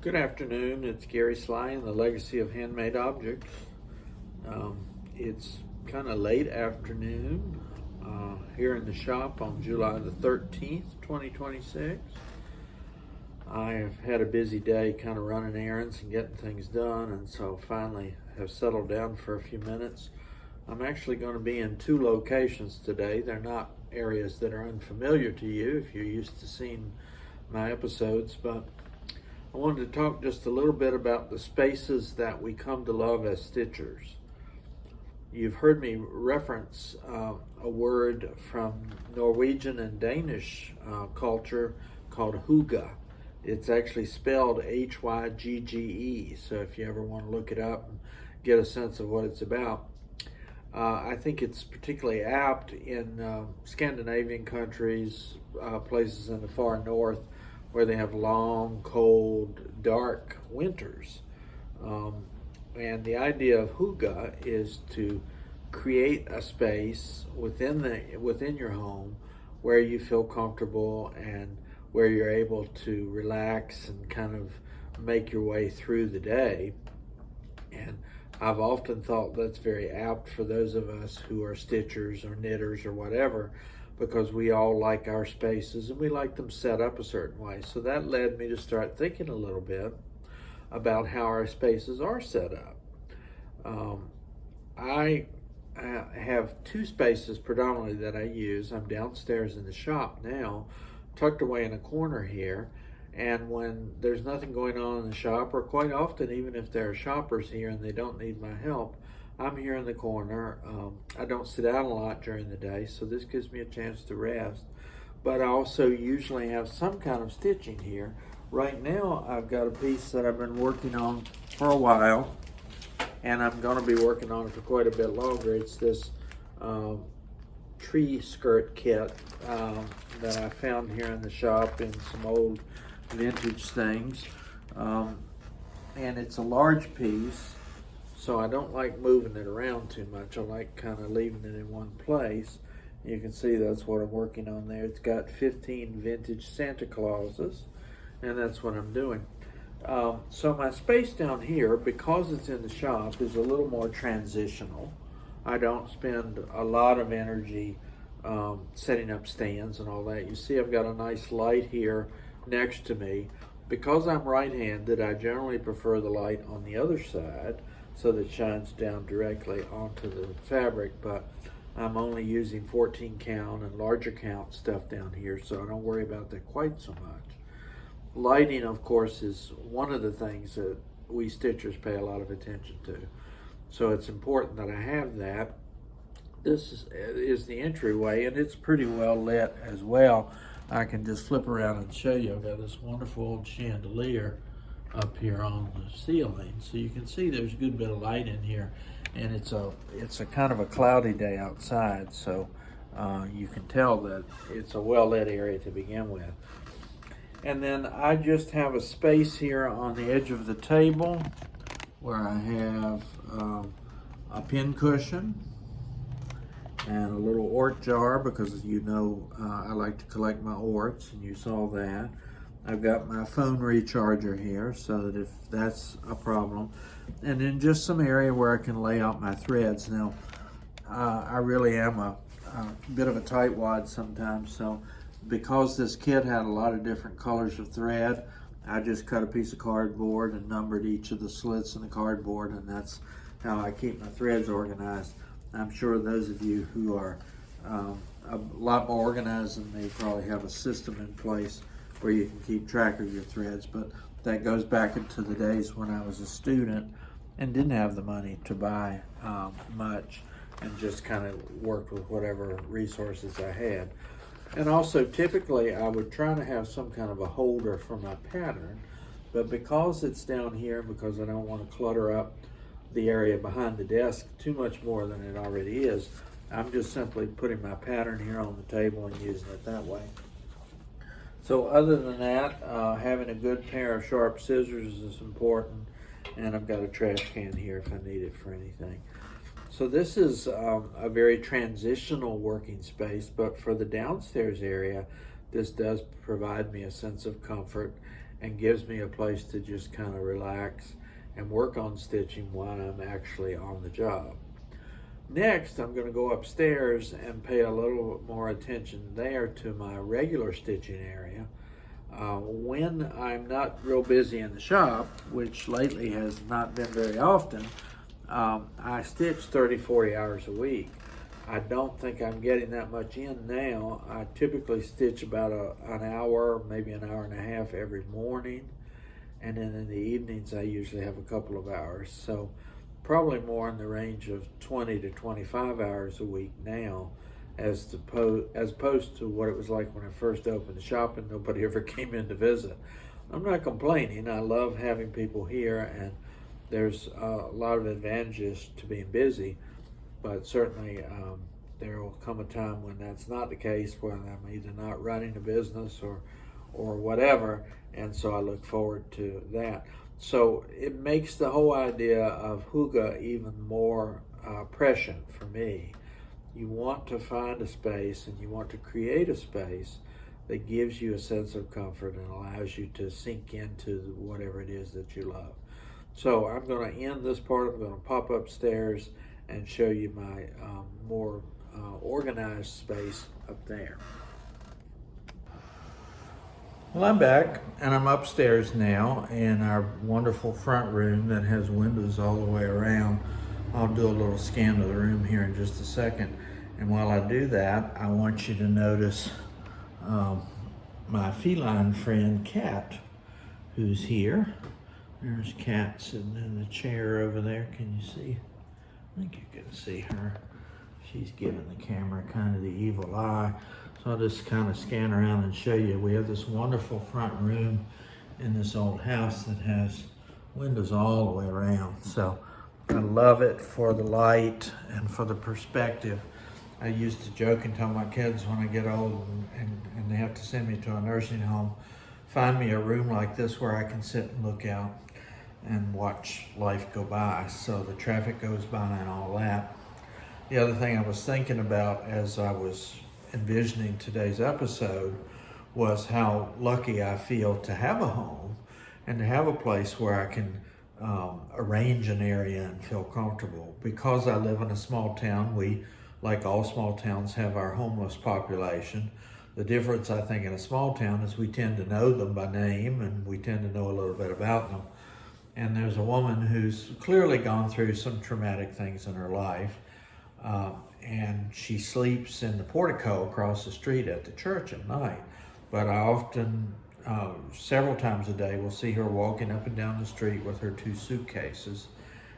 Good afternoon, it's Gary Sly and the Legacy of Handmade Objects. It's kind of late afternoon here in the shop on July the 13th, 2026. I have had a busy day kind of running errands and getting things done, and so finally have settled down for a few minutes. I'm actually going to be in two locations today. They're not areas that are unfamiliar to you if you're used to seeing my episodes, but I wanted to talk just a little bit about the spaces that we come to love as stitchers. You've heard me reference a word from Norwegian and Danish culture called hygge. It's actually spelled Hygge, so if you ever want to look it up and get a sense of what it's about. I think it's particularly apt in Scandinavian countries, places in the far north, where they have long, cold, dark winters. And the idea of hygge is to create a space within your home where you feel comfortable and where you're able to relax and kind of make your way through the day. And I've often thought that's very apt for those of us who are stitchers or knitters or whatever, because we all like our spaces and we like them set up a certain way. So that led me to start thinking a little bit about how our spaces are set up. I have two spaces predominantly that I use. I'm downstairs in the shop now, tucked away in a corner here, and when there's nothing going on in the shop, or quite often even if there are shoppers here and they don't need my help, I'm here in the corner. I don't sit down a lot during the day, so this gives me a chance to rest. But I also usually have some kind of stitching here. Right now, I've got a piece that I've been working on for a while, and I'm going to be working on it for quite a bit longer. It's this tree skirt kit that I found here in the shop in some old vintage things. And it's a large piece, so I don't like moving it around too much. I like kind of leaving it in one place. You can see that's what I'm working on there. It's got 15 vintage Santa Clauses, and that's what I'm doing. So my space down here, because it's in the shop, is a little more transitional. I don't spend a lot of energy setting up stands and all that. You see I've got a nice light here next to me. Because I'm right-handed, I generally prefer the light on the other side so that it shines down directly onto the fabric, but I'm only using 14 count and larger count stuff down here, so I don't worry about that quite so much. Lighting, of course, is one of the things that we stitchers pay a lot of attention to, so it's important that I have that. This is the entryway, and it's pretty well lit as well. I can just flip around and show you. I've got this wonderful old chandelier up here on the ceiling, so you can see there's a good bit of light in here, and it's a kind of a cloudy day outside, so you can tell that it's a well lit area to begin with. And then I just have a space here on the edge of the table where I have a pin cushion and a little ort jar, because you know I like to collect my orts, and you saw that. I've got my phone recharger here so that if that's a problem. And then just some area where I can lay out my threads. Now, I really am a bit of a tightwad sometimes, so because this kit had a lot of different colors of thread, I just cut a piece of cardboard and numbered each of the slits in the cardboard, and that's how I keep my threads organized. I'm sure those of you who are a lot more organized than me probably have a system in place where you can keep track of your threads, but that goes back into the days when I was a student and didn't have the money to buy much, and just kind of worked with whatever resources I had. And also, typically, I would try to have some kind of a holder for my pattern, but because it's down here, because I don't want to clutter up the area behind the desk too much more than it already is, I'm just simply putting my pattern here on the table and using it that way. So other than that, having a good pair of sharp scissors is important, and I've got a trash can here if I need it for anything. So this is a very transitional working space, but for the downstairs area, this does provide me a sense of comfort and gives me a place to just kind of relax and work on stitching while I'm actually on the job. Next, I'm going to go upstairs and pay a little more attention there to my regular stitching area. When I'm not real busy in the shop, which lately has not been very often, I stitch 30-40 hours a week. I don't think I'm getting that much in now. I typically stitch about an hour, maybe an hour and a half every morning. And then in the evenings, I usually have a couple of hours. So probably more in the range of 20 to 25 hours a week now, as opposed to what it was like when I first opened the shop and nobody ever came in to visit. I'm not complaining. I love having people here, and there's a lot of advantages to being busy, but certainly there will come a time when that's not the case, when I'm either not running a business or whatever, and so I look forward to that. So it makes the whole idea of hygge even more prescient for me. You want to find a space, and you want to create a space that gives you a sense of comfort and allows you to sink into whatever it is that you love. So I'm going to end this part. I'm going to pop upstairs and show you my more organized space up there. Well, I'm back, and I'm upstairs now in our wonderful front room that has windows all the way around. I'll do a little scan of the room here in just a second. And while I do that, I want you to notice my feline friend, Cat, who's here. There's Cat sitting in the chair over there. Can you see? I think you can see her. She's giving the camera kind of the evil eye. So I'll just kind of scan around and show you. We have this wonderful front room in this old house that has windows all the way around. So I love it for the light and for the perspective. I used to joke and tell my kids when I get old and they have to send me to a nursing home, find me a room like this where I can sit and look out and watch life go by. So the traffic goes by and all that. The other thing I was thinking about as I was envisioning today's episode was how lucky I feel to have a home and to have a place where I can arrange an area and feel comfortable. Because I live in a small town, we, like all small towns, have our homeless population. The difference, I think, in a small town is we tend to know them by name, and we tend to know a little bit about them. And there's a woman who's clearly gone through some traumatic things in her life, and she sleeps in the portico across the street at the church at night. But I often, several times a day, will see her walking up and down the street with her 2 suitcases.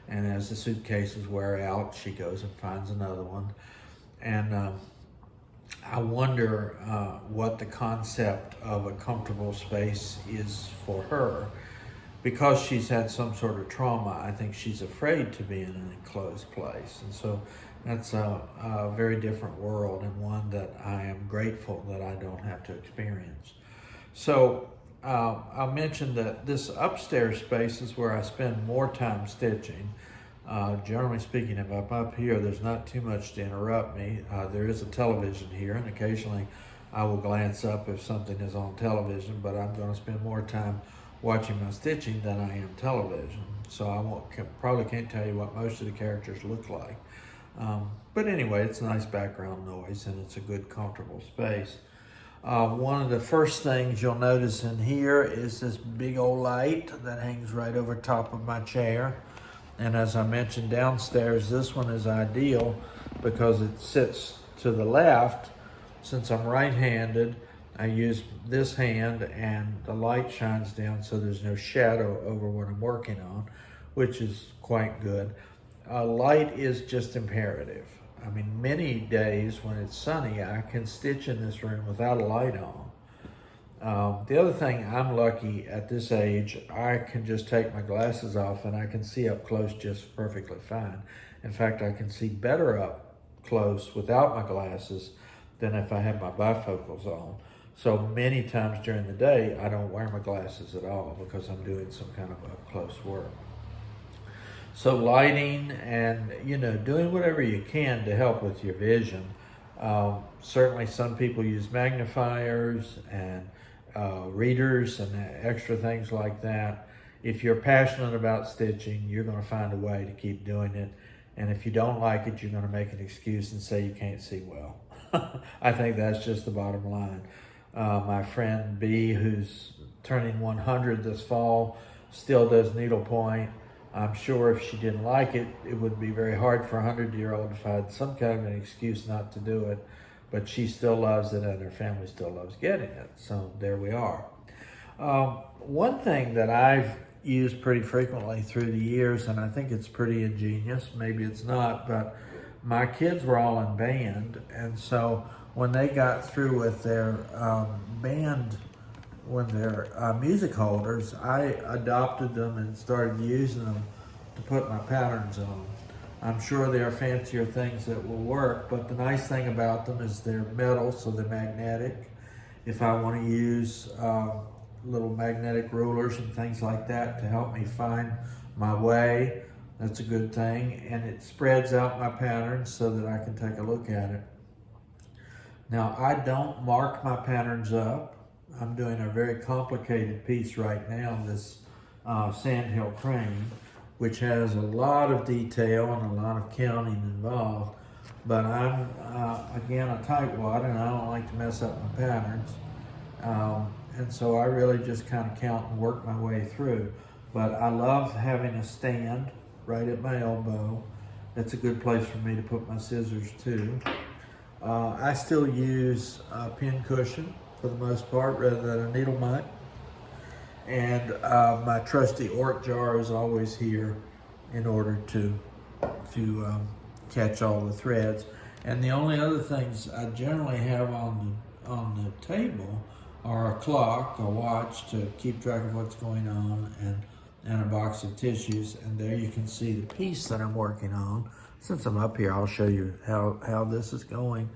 And as the suitcases wear out, she goes and finds another one. And I wonder what the concept of a comfortable space is for her. Because she's had some sort of trauma, I think she's afraid to be in an enclosed place. And so that's a very different world, and one that I am grateful that I don't have to experience. So I'll mention that this upstairs space is where I spend more time stitching. Generally speaking, if I'm up here, there's not too much to interrupt me. There is a television here, and occasionally I will glance up if something is on television, but I'm going to spend more time watching my stitching than I am television. So I probably can't tell you what most of the characters look like. But anyway, it's a nice background noise, and it's a good, comfortable space. One of the first things you'll notice in here is this big old light that hangs right over top of my chair. And as I mentioned downstairs, this one is ideal because it sits to the left. Since I'm right-handed, I use this hand and the light shines down so there's no shadow over what I'm working on, which is quite good. Light is just imperative. I mean, many days when it's sunny, I can stitch in this room without a light on. The other thing, I'm lucky at this age, I can just take my glasses off and I can see up close just perfectly fine. In fact, I can see better up close without my glasses than if I had my bifocals on. So many times during the day, I don't wear my glasses at all because I'm doing some kind of up close work. So lighting and, doing whatever you can to help with your vision. Certainly some people use magnifiers and readers and extra things like that. If you're passionate about stitching, you're going to find a way to keep doing it. And if you don't like it, you're going to make an excuse and say you can't see well. I think that's just the bottom line. My friend B, who's turning 100 this fall, still does needlepoint. I'm sure if she didn't like it, it would be very hard for a 100-year-old to find some kind of an excuse not to do it. But she still loves it, and her family still loves getting it. So there we are. One thing that I've used pretty frequently through the years, and I think it's pretty ingenious, maybe it's not, but my kids were all in band, and so when they got through with their music holders, I adopted them and started using them to put my patterns on. I'm sure there are fancier things that will work, but the nice thing about them is they're metal, so they're magnetic. If I want to use little magnetic rulers and things like that to help me find my way, that's a good thing. And it spreads out my patterns so that I can take a look at it. Now, I don't mark my patterns up. I'm doing a very complicated piece right now, this sandhill crane, which has a lot of detail and a lot of counting involved. But I'm, again, a tightwad, and I don't like to mess up my patterns. And so I really just kind of count and work my way through. But I love having a stand right at my elbow. That's a good place for me to put my scissors too. I still use a pin cushion for the most part rather than a needle mic. And my trusty Ork jar is always here in order to catch all the threads. And the only other things I generally have on the table are a clock, a watch to keep track of what's going on, and a box of tissues. And there you can see the piece that I'm working on. Since I'm up here, I'll show you how this is going.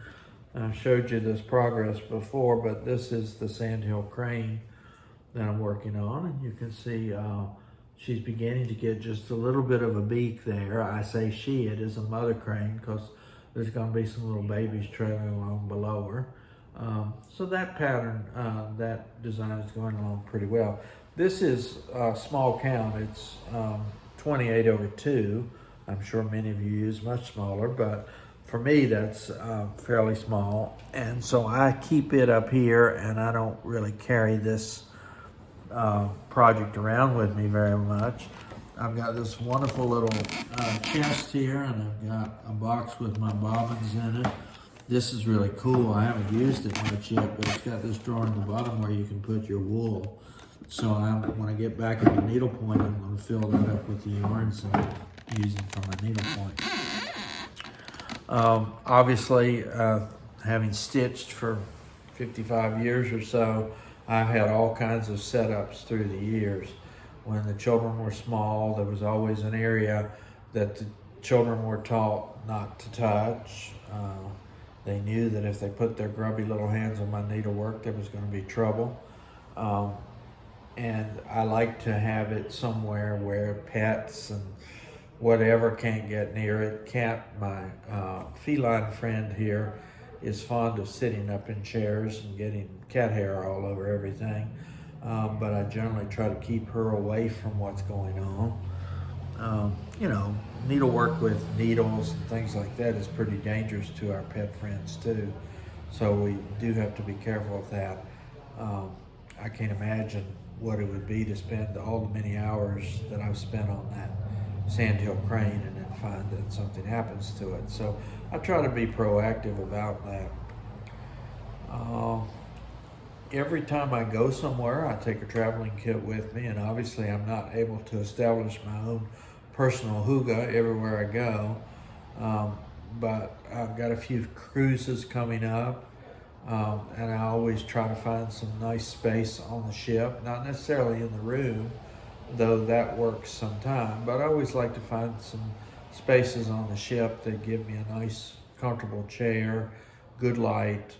I've showed you this progress before, but this is the sandhill crane that I'm working on, and you can see she's beginning to get just a little bit of a beak there. I say she, it is a mother crane, because there's going to be some little babies trailing along below her. So that pattern, that design is going along pretty well. This is small count. It's 28/2. I'm sure many of you use much smaller, but for me that's fairly small. And so I keep it up here, and I don't really carry this project around with me very much. I've got this wonderful little chest here, and I've got a box with my bobbins in it. This is really cool. I haven't used it much yet, but it's got this drawer in the bottom where you can put your wool. So when I get back into needlepoint, I'm going to fill that up with the yarns and use them for my needlepoint. Obviously, having stitched for 55 years or so, I've had all kinds of setups through the years. When the children were small, there was always an area that the children were taught not to touch. They knew that if they put their grubby little hands on my needlework, there was going to be trouble. And I like to have it somewhere where pets and whatever can't get near it. My feline friend here is fond of sitting up in chairs and getting cat hair all over everything. But I generally try to keep her away from what's going on. Needlework with needles and things like that is pretty dangerous to our pet friends too. So we do have to be careful of that. I can't imagine what it would be to spend all the many hours that I've spent on that sandhill crane and then find that something happens to it. So I try to be proactive about that. Every time I go somewhere, I take a traveling kit with me, and obviously I'm not able to establish my own personal hygge everywhere I go, but I've got a few cruises coming up, and I always try to find some nice space on the ship, not necessarily in the room, though that works sometime, but I always like to find some spaces on the ship that give me a nice comfortable chair, good light.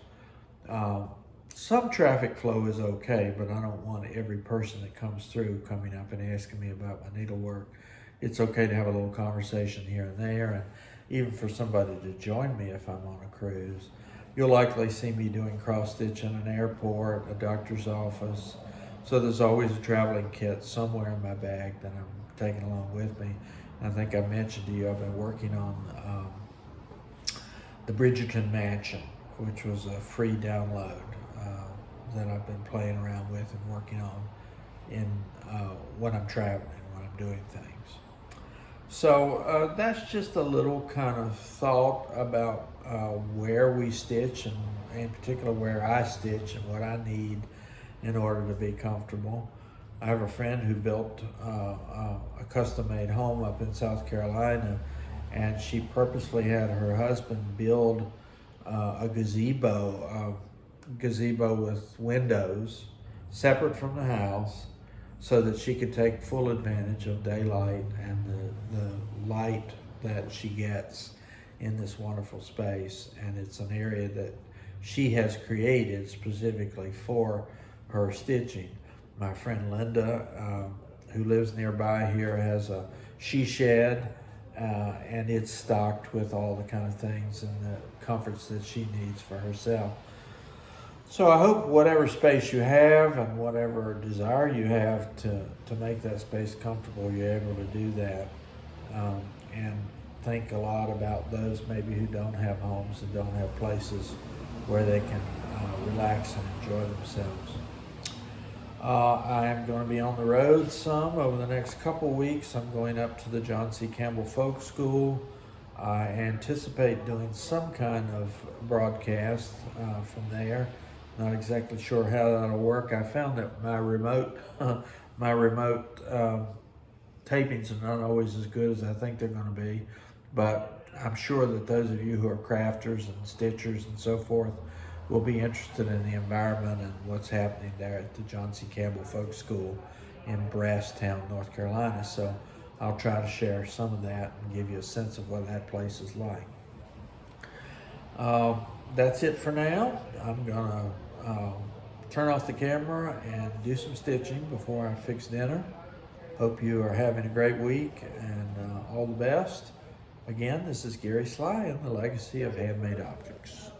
Some traffic flow is okay, but I don't want every person that comes through coming up and asking me about my needlework. It's okay to have a little conversation here and there, and even for somebody to join me if I'm on a cruise. you'll likely see me doing cross stitch in an airport, a doctor's office. So there's always a traveling kit somewhere in my bag that I'm taking along with me. I think I mentioned to you I've been working on the Bridgerton Mansion, which was a free download that I've been playing around with and working on in when I'm traveling, when I'm doing things. So that's just a little kind of thought about where we stitch, and in particular where I stitch and what I need in order to be comfortable. I have a friend who built a custom-made home up in South Carolina, and she purposely had her husband build a gazebo with windows separate from the house, so that she could take full advantage of daylight and the light that she gets in this wonderful space. And it's an area that she has created specifically for her stitching. My friend Linda, who lives nearby here, has a she shed, and it's stocked with all the kind of things and the comforts that she needs for herself. So I hope whatever space you have and whatever desire you have to make that space comfortable, you're able to do that. And think a lot about those maybe who don't have homes and don't have places where they can relax and enjoy themselves. I am going to be on the road some over the next couple weeks. I'm going up to the John C. Campbell Folk School. I anticipate doing some kind of broadcast from there. Not exactly sure how that'll work. I found that my remote tapings are not always as good as I think they're going to be, but I'm sure that those of you who are crafters and stitchers and so forth will be interested in the environment and what's happening there at the John C. Campbell Folk School in Brasstown, North Carolina. So I'll try to share some of that and give you a sense of what that place is like. That's it for now. I'm gonna turn off the camera and do some stitching before I fix dinner. Hope you are having a great week, and all the best. Again, this is Gary Sly and the Legacy of Handmade Objects.